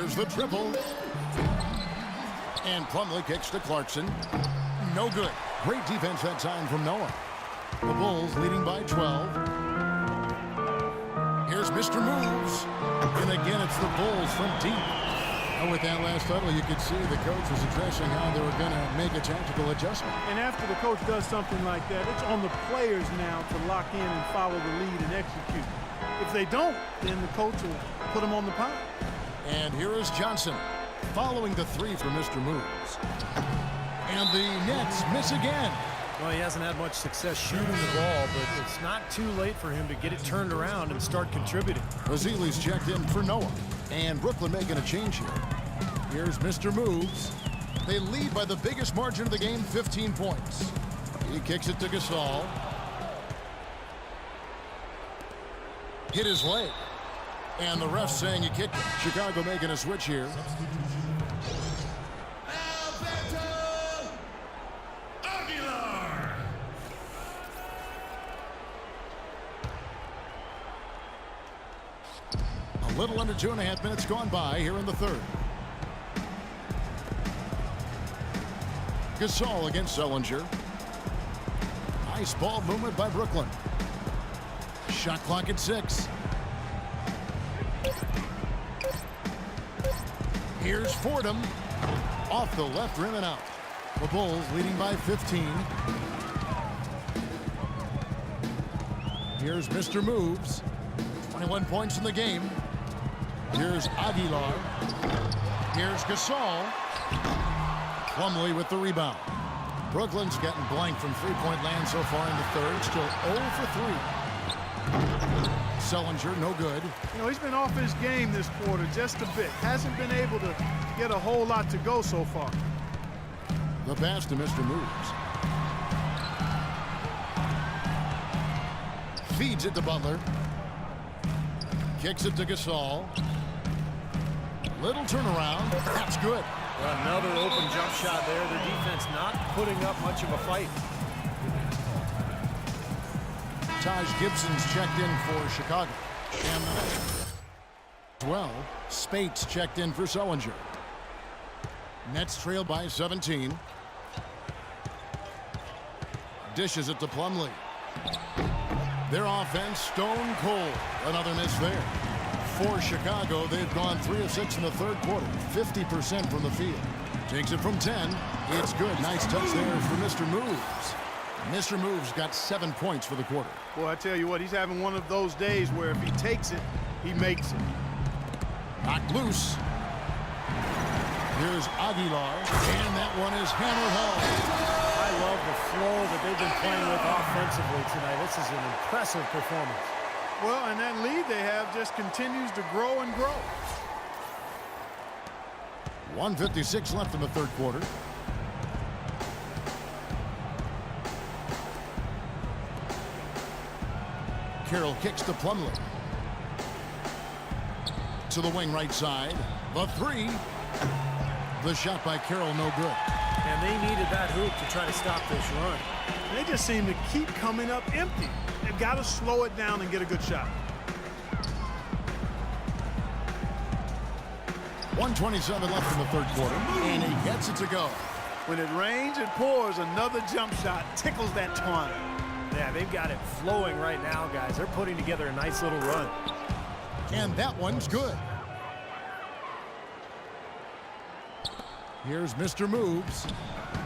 Here's the triple. And Plumlee kicks to Clarkson. No good. Great defense that time from Noah. The Bulls leading by 12. Here's Mr. Moves. And again, it's the Bulls from deep. And with that last huddle, you could see the coach was addressing how they were going to make a tactical adjustment. And after the coach does something like that, it's on the players now to lock in and follow the lead and execute. If they don't, then the coach will put them on the pile. And here is Johnson following the three for Mr. Moves. And the Nets miss again. Well, he hasn't had much success shooting the ball, but it's not too late for him to get it turned around and start contributing. Bazili's checked in for Noah. And Brooklyn making a change here. Here's Mr. Moves. They lead by the biggest margin of the game, 15 points. He kicks it to Gasol. Hit his leg. And the ref saying he kicked it. Chicago making a switch here. A little under 2.5 minutes gone by here in the third. Gasol against Sullinger. Nice ball movement by Brooklyn. Shot clock at 6. Here's Fordham. Off the left rim and out. The Bulls leading by 15. Here's Mr. Moves. 21 points in the game. Here's Aguilar. Here's Gasol. Plumlee with the rebound. Brooklyn's getting blank from three-point land so far in the third. Still 0 for 3. Sullinger, no good. You know, he's been off his game this quarter just a bit. Hasn't been able to get a whole lot to go so far. The pass to Mr. Moves. Feeds it to Butler. Kicks it to Gasol. Little turnaround. That's good. Another open jump shot there. Their defense not putting up much of a fight. Taj Gibson's checked in for Chicago. And well, Spates checked in for Sullinger. Nets trail by 17. Dishes it to Plumlee. Their offense stone cold. Another miss there. For Chicago, they've gone 3 of 6 in the third quarter. 50% from the field. Takes it from 10. It's good. Nice touch there for Mr. Moves. Mr. Moves got 7 points for the quarter. Boy, I tell you what, he's having one of those days where if he takes it, he makes it. Knocked loose. Here's Aguilar. And that one is hammered home. I love the flow that they've been playing with offensively tonight. This is an impressive performance. Well, and that lead they have just continues to grow and grow. 1:56 left in the third quarter. Carroll kicks to Plumlee. To the wing right side. The three. The shot by Carroll, no good. And they needed that hoop to try to stop this run. They just seem to keep coming up empty. They've got to slow it down and get a good shot. 1:27 left in the third quarter. And he gets it to go. When it rains, it pours. Another jump shot tickles that twine. Yeah, they've got it flowing right now, guys. They're putting together a nice little run. And that one's good. Here's Mr. Moves.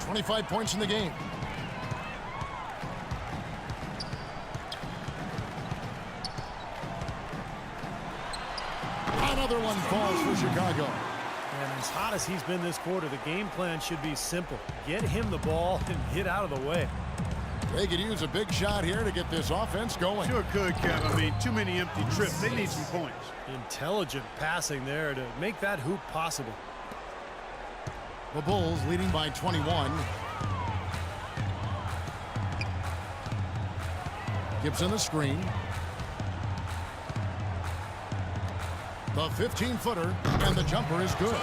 25 points in the game. Another one falls for Chicago. And as hot as he's been this quarter, the game plan should be simple. Get him the ball and get out of the way. They could use a big shot here to get this offense going. Sure could, Kev. I mean, too many empty trips. They need some points. Intelligent passing there to make that hoop possible. The Bulls leading by 21. Gibson the screen. The 15-footer, and the jumper is good.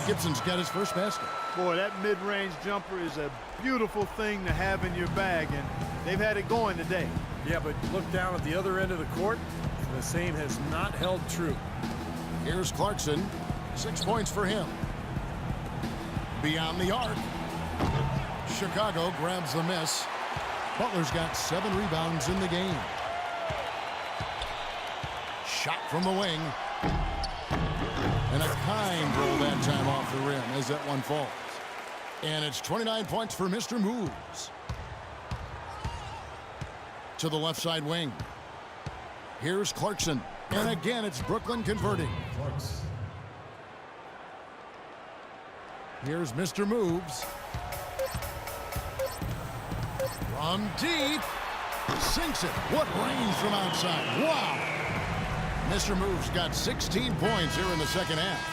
Gibson's got his first basket. Boy, that mid-range jumper is a beautiful thing to have in your bag, and they've had it going today. Yeah, but look down at the other end of the court, and the same has not held true. Here's Clarkson. 6 points for him. Beyond the arc. Chicago grabs the miss. Butler's got 7 rebounds in the game. Shot from the wing. And a kind roll that time off the rim as that one falls. And it's 29 points for Mr. Moves. To the left side wing. Here's Clarkson. And again, it's Brooklyn converting. Here's Mr. Moves. From deep. Sinks it. What range from outside. Wow. Mr. Moves got 16 points here in the second half.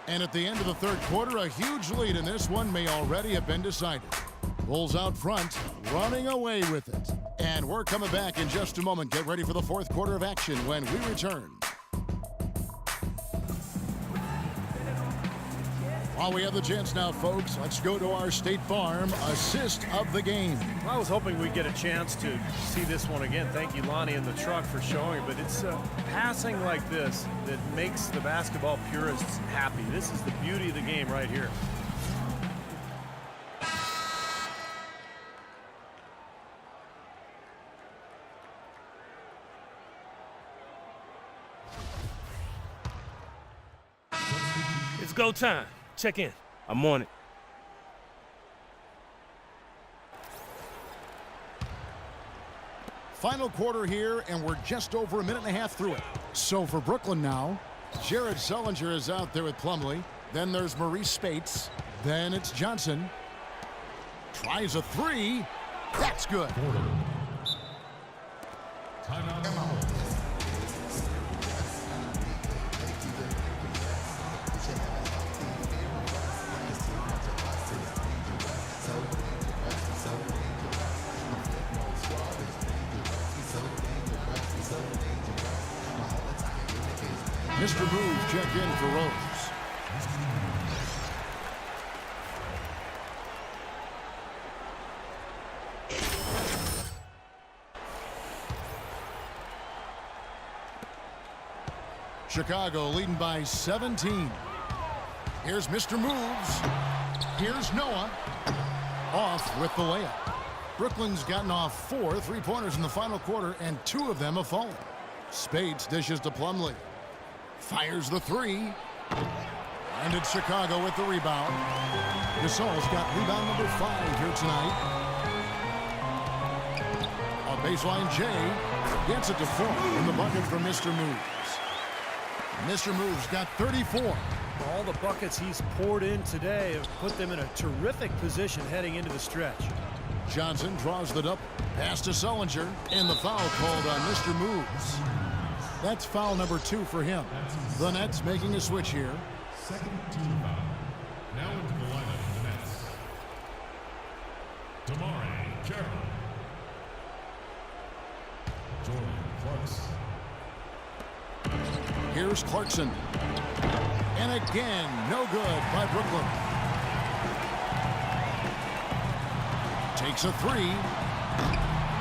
And at the end of the third quarter, a huge lead in this one may already have been decided. Bulls out front, running away with it. And we're coming back in just a moment. Get ready for the fourth quarter of action when we return. While we have the chance now, folks, let's go to our State Farm assist of the game. I was hoping we'd get a chance to see this one again. Thank you, Lonnie, and the truck for showing. But it's passing like this that makes the basketball purists happy. This is the beauty of the game right here. It's go time. Check in. I'm on it. Final quarter here, and we're just over a minute and a half through it. So for Brooklyn now, Jared Sullinger is out there with Plumlee. Then there's Maurice Spates. Then it's Johnson. Tries a three. That's good. Mr. Moves check in for Rose. Chicago leading by 17. Here's Mr. Moves. Here's Noah. Off with the layup. Brooklyn's gotten off 4 3-pointers in the final quarter, and 2 of them have fallen. Spates dishes to Plumlee. Fires the three. And it's Chicago with the rebound. Gasol's got rebound number 5 here tonight. On baseline, Jay gets it to 4 in the bucket from Mr. Moves. Mr. Moves got 34. All the buckets he's poured in today have put them in a terrific position heading into the stretch. Johnson draws the double. Pass to Sullinger. And the foul called on Mr. Moves. That's foul number 2 for him. The Nets making a switch here. Second team foul. Now into the lineup for the Nets. Damari Carroll. Jordan Clarkson. Here's Clarkson. And again, no good by Brooklyn. Takes a three.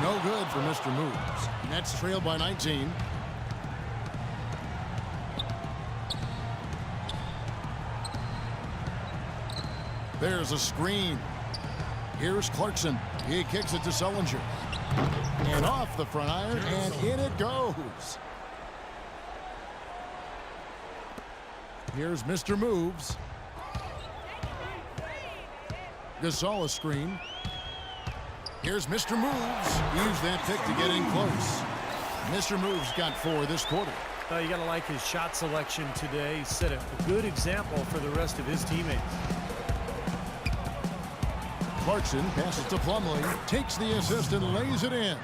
No good for Mr. Moves. Nets trail by 19. There's a screen. Here's Clarkson. He kicks it to Sullinger. And off the front iron, and in it goes. Here's Mr. Moves. Gasol a screen. Here's Mr. Moves. Use that pick to get in close. Mr. Moves got 4 this quarter. You got to like his shot selection today. He set a good example for the rest of his teammates. Clarkson passes to Plumlee, takes the assist and lays it in.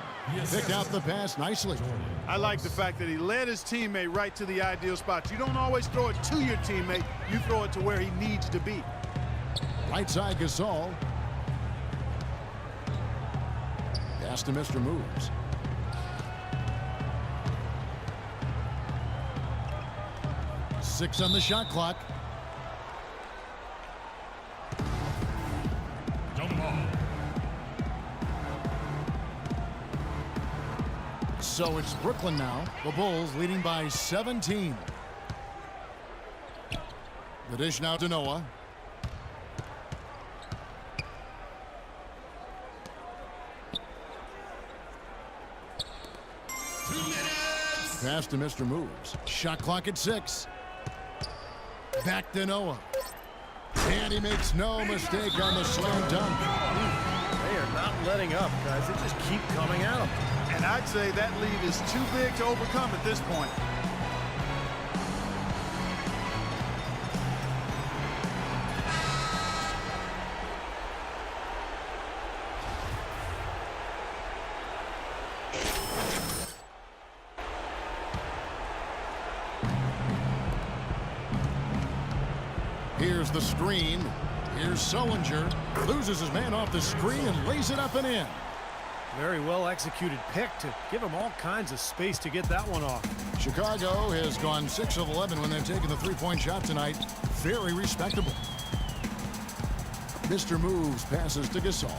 Picked out the pass nicely. I like the fact that he led his teammate right to the ideal spot. You don't always throw it to your teammate. You throw it to where he needs to be. Right side Gasol. Pass to Mr. Moves. Six on the shot clock. So it's Brooklyn now. The Bulls leading by 17. The dish now to Noah. Pass to Mr. Moves. Shot clock at 6. Back to Noah. And he makes no mistake on the slam dunk. They are not letting up, guys. They just keep coming at them. And I'd say that lead is too big to overcome at this point. Here's the screen. Here's Sullinger. Loses his man off the screen and lays it up and in. Very well executed pick to give him all kinds of space to get that one off. Chicago has gone 6 of 11 when they've taken the three-point shot tonight. Very respectable. Mr. Moves passes to Gasol.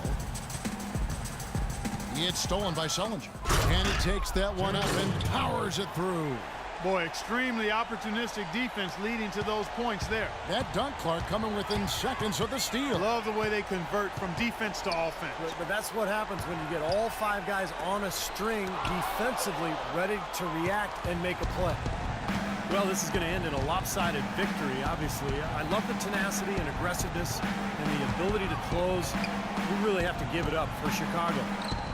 It's stolen by Sullinger. And he takes that one up and powers it through. Boy, extremely opportunistic defense leading to those points there. That dunk, Clark, coming within seconds of the steal. Love the way they convert from defense to offense. But that's what happens when you get all 5 guys on a string defensively ready to react and make a play. Well, this is going to end in a lopsided victory, obviously. I love the tenacity and aggressiveness and the ability to close. We really have to give it up for Chicago.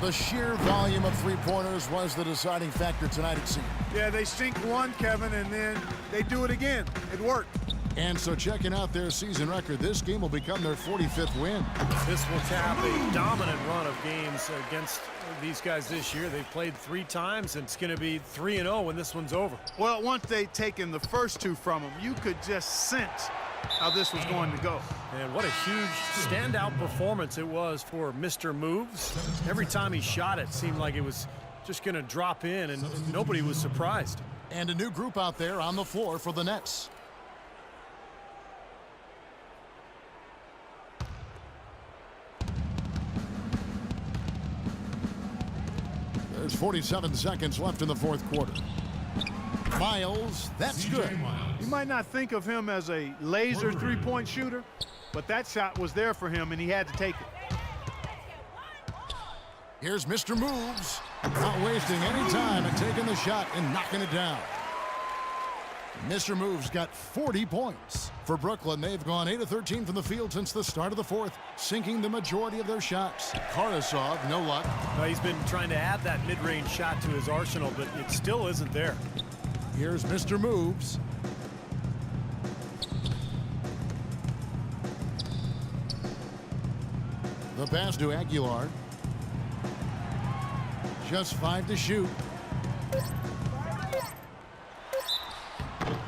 The sheer volume of three-pointers was the deciding factor tonight, it seemed. Yeah, they sink one, Kevin, and then they do it again. It worked. And so checking out their season record, this game will become their 45th win. This will cap a dominant run of games against these guys this year. They've played 3 times, and it's going to be 3-0 when this one's over. Well, once they'd taken the first 2 from them, you could just sense how this was going to go. And what a huge standout performance it was for Mr. Moves. Every time he shot it seemed like it was just going to drop in, and nobody was surprised. And a new group out there on the floor for the Nets. There's 47 seconds left in the fourth quarter. Miles, that's good. You might not think of him as a laser three-point shooter, but that shot was there for him, and he had to take it. Here's Mr. Moves. Not wasting any time and taking the shot and knocking it down. Mr. Moves got 40 points. For Brooklyn, they've gone 8 of 13 from the field since the start of the fourth, sinking the majority of their shots. Karasov, no luck. He's been trying to add that mid-range shot to his arsenal, but it still isn't there. Here's Mr. Moves. The pass to Aguilar. Just 5 to shoot.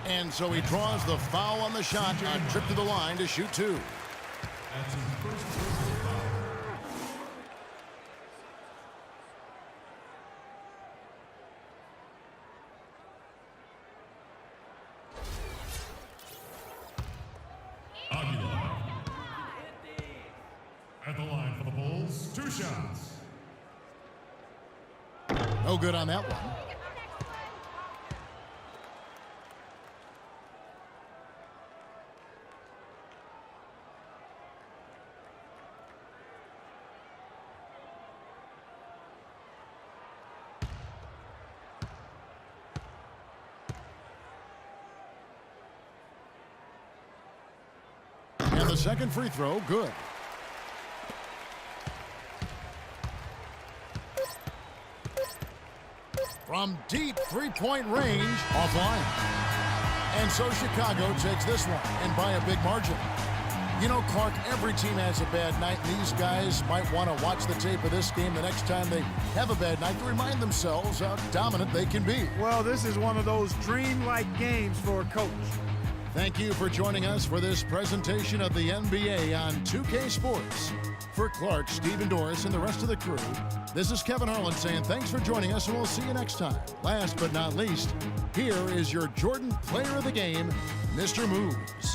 And so he draws the foul on the shot on trip to the line to shoot 2. That's his first personal foul. Aguilar. At the line for the Bulls, 2 shots. No good on that one. And the second free throw, good. From deep three-point range, offline. And so Chicago takes this one, and by a big margin. You know, Clark, every team has a bad night, and these guys might want to watch the tape of this game the next time they have a bad night to remind themselves how dominant they can be. Well, this is one of those dream-like games for a coach. Thank you for joining us for this presentation of the NBA on 2K Sports. For Clark, Stephen Doris, and the rest of the crew, this is Kevin Harlan saying thanks for joining us, and we'll see you next time. Last but not least, here is your Jordan Player of the Game, Mr. Moves.